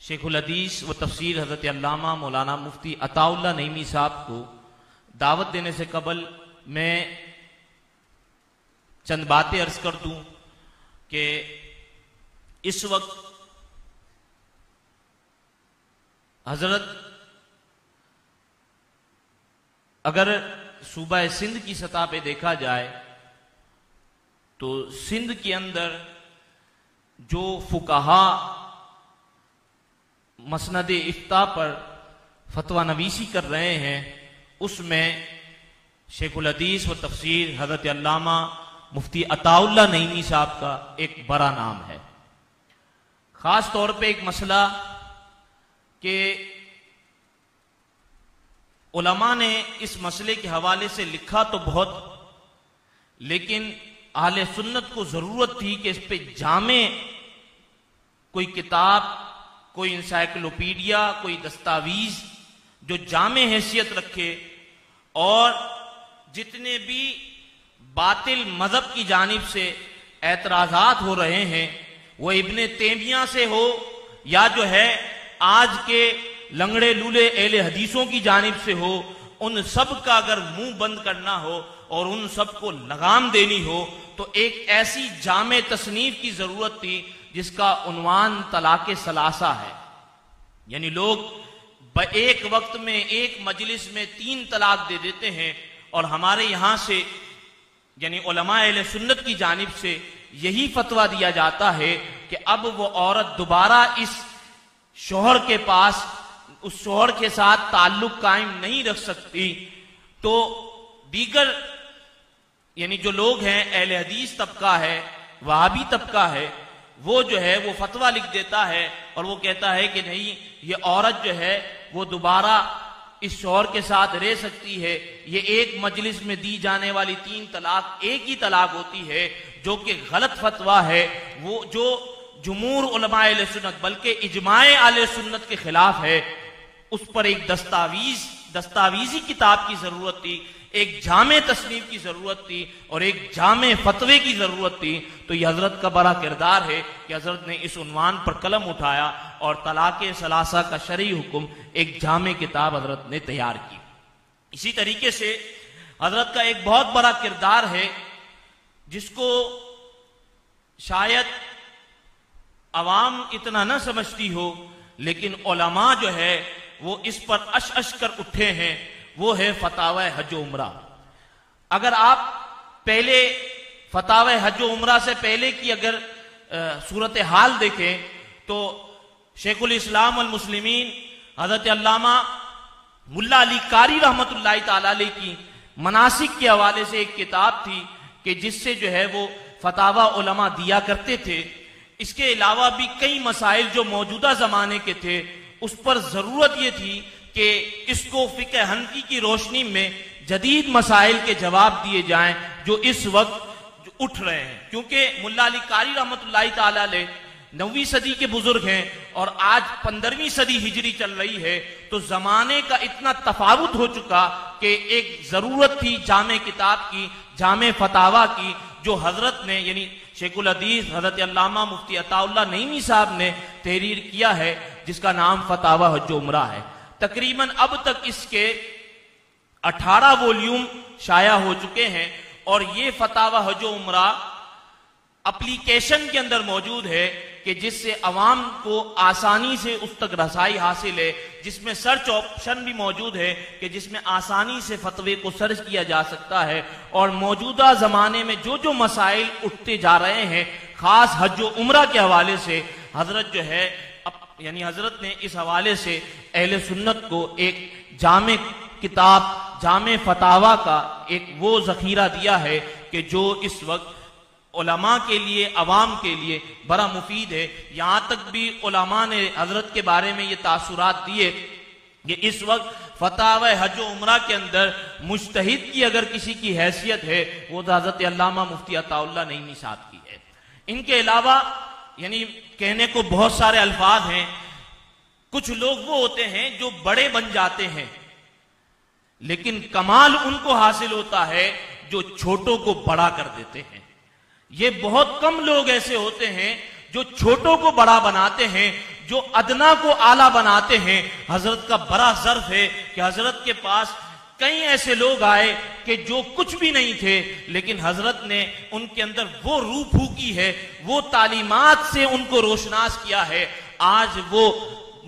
शेखुल हदीस व तफसीर हज़रत अल्लामा मौलाना मुफ्ती अताउल्लाह नईमी साहब को दावत देने से कबल मैं चंद बातें अर्ज कर दूं कि इस वक्त हजरत अगर सूबा सिंध की सतह पे देखा जाए तो सिंध के अंदर जो फुकाहा मसनद इफ्ता पर फतवा नवीसी कर रहे हैं उसमें शेखुल हदीस व तफसीर हजरत अल्लामा मुफ्ती अताउल्लाह नईमी साहब का एक बड़ा नाम है। खास तौर पे एक मसला कि उलमा ने इस मसले के हवाले से लिखा तो बहुत, लेकिन अहले सुन्नत को जरूरत थी कि इस पे जामे कोई किताब, कोई इंसाइक्लोपीडिया, कोई दस्तावीज जो जामे हैसियत रखे और जितने भी बातिल मजहब की जानिब से एतराजात हो रहे हैं वो इब्ने तैमिया से हो या जो है आज के लंगड़े लूले अहले हदीसों की जानिब से हो, उन सब का अगर मुंह बंद करना हो और उन सब को लगाम देनी हो तो एक ऐसी जामे तसनीफ की जरूरत थी जिसका उन्वान तलाक सलासा है। यानी लोग एक वक्त में एक मजलिस में 3 तलाक दे देते हैं और हमारे यहां से यानी उलमा अहले सुन्नत की जानिब से यही फतवा दिया जाता है कि अब वो औरत दोबारा इस शोहर के पास उस शोहर के साथ ताल्लुक कायम नहीं रख सकती। तो दीगर यानी जो लोग हैं अहले हदीस तबका है, वहाबी तबका है, वो जो है वो फतवा लिख देता है और वो कहता है कि नहीं ये औरत जो है वो दोबारा इस शौहर के साथ रह सकती है। ये एक मजलिस में दी जाने वाली 3 तलाक एक ही तलाक होती है, जो कि गलत फतवा है, वो जो जुमूर उलमा अहले सुन्नत बल्कि इजमाए अहले सुन्नत के खिलाफ है। उस पर एक दस्तावीजी किताब की जरूरत थी, एक जामे तस्नीफ की जरूरत थी और एक जामे फतवे की जरूरत थी। तो यह हजरत का बड़ा किरदार है कि हजरत ने इस उन्वान पर कलम उठाया और तलाक सलासा का शरई हुक्म एक जामे किताब हजरत ने तैयार की। इसी तरीके से हजरत का एक बहुत बड़ा किरदार है जिसको शायद अवाम इतना न समझती हो, लेकिन उलमा जो है वो इस पर अश अश कर उठे हैं, वो है फतावा हज उमरा। अगर आप पहले फतावा हज उमरा से पहले की अगर सूरत हाल देखें तो शेखुल इस्लाम वल मुस्लिमीन हजरत अल्लामा मुल्ला अली कारी रहमतुल्लाहि ताला अलैह की मनासिक के हवाले से एक किताब थी कि जिससे जो है वो फतावा उलमा दिया करते थे। इसके अलावा भी कई मसाइल जो मौजूदा जमाने के थे उस पर जरूरत यह थी कि इसको फिक़्ह हनफी की रोशनी में जदीद मसाइल के जवाब दिए जाएं जो इस वक्त उठ रहे हैं। क्योंकि मुल्ला अली कारी रहमतुल्लाहि ताला अलैह 9वीं सदी के बुजुर्ग हैं और आज 15वीं सदी हिजरी चल रही है, तो जमाने का इतना तफावुत हो चुका कि एक जरूरत थी जामे किताब की, जामे फतावा की, जो हजरत ने यानी शेखुल हदीस हजरत अल्लामा मुफ्ती अताउल्लाह नईमी साहब ने तहरीर किया है, जिसका नाम फतावा हज उमरा है। तकरीबन अब तक इसके 18 वॉल्यूम शाया हो चुके हैं और ये फतावा हज उमरा एप्लीकेशन के अंदर मौजूद है कि जिससे अवाम को आसानी से उस तक रसाई हासिल है, जिसमें सर्च ऑप्शन भी मौजूद है कि जिसमें आसानी से फतवे को सर्च किया जा सकता है। और मौजूदा जमाने में जो जो मसाइल उठते जा रहे हैं खास हज उमरा के हवाले से हजरत जो है यानी हजरत ने इस हवाले से अहले सुन्नत को एक जामे किताब, जामे फतावा का एक वो जखीरा दिया है कि जो इस वक्त उलमा के लिए, अवाम के लिए बड़ा मुफीद है। यहां तक भी उलमा ने हजरत के बारे में ये तासुरात दिए कि इस वक्त फतावा हज उमरा के अंदर मुज्तहिद की अगर किसी की हैसियत है वो तो हजरत अल्लामा मुफ्ती अताउल्लाह नईमी साहब की है। इनके अलावा यानी कहने को बहुत सारे अल्फाज हैं। कुछ लोग वो होते हैं जो बड़े बन जाते हैं, लेकिन कमाल उनको हासिल होता है जो छोटों को बड़ा कर देते हैं। ये बहुत कम लोग ऐसे होते हैं जो छोटों को बड़ा बनाते हैं, जो अदना को आला बनाते हैं। हजरत का बड़ा ज़र्फ है कि हजरत के पास कई ऐसे लोग आए कि जो कुछ भी नहीं थे, लेकिन हजरत ने उनके अंदर वो रूह फूकी है, वो तालीमात से उनको रोशनास किया है। आज वो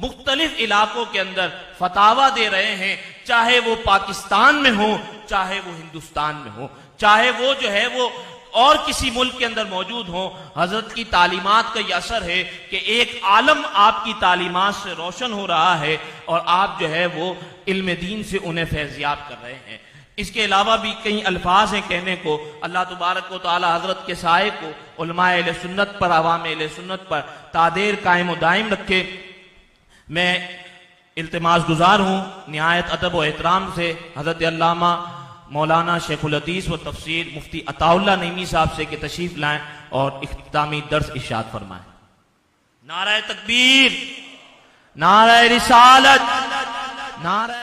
मुख्तलिफ इलाकों के अंदर फतावा दे रहे हैं, चाहे वो पाकिस्तान में हो, चाहे वो हिंदुस्तान में हो, चाहे वो जो है वो और किसी मुल्क के अंदर मौजूद हो। हजरत की तालीमात का यह असर है कि एक आलम आपकी तालीमात से रोशन हो रहा है और आप जो है वो इल्म दीन से उन्हें फैज़याब कर रहे हैं। इसके अलावा भी कई अल्फाज हैं कहने को। अल्लाह तुबारक व तआला हजरत के साए को उलमाए अहले सुन्नत पर, अवाम अहले सुन्नत पर तादेर कायम व दायम रखे। मैं इल्तिमास गुजार हूँ निहायत अदब व एहतराम से हजरत अल्लामा मौलाना शेखुल हदीस व तफसीर मुफ्ती अताउल्लाह नईमी साहब से कि तशरीफ लाएं और इख्तितामी दर्स इरशाद फरमाएं। नारा तकबीर, नारा रिसालत, नारा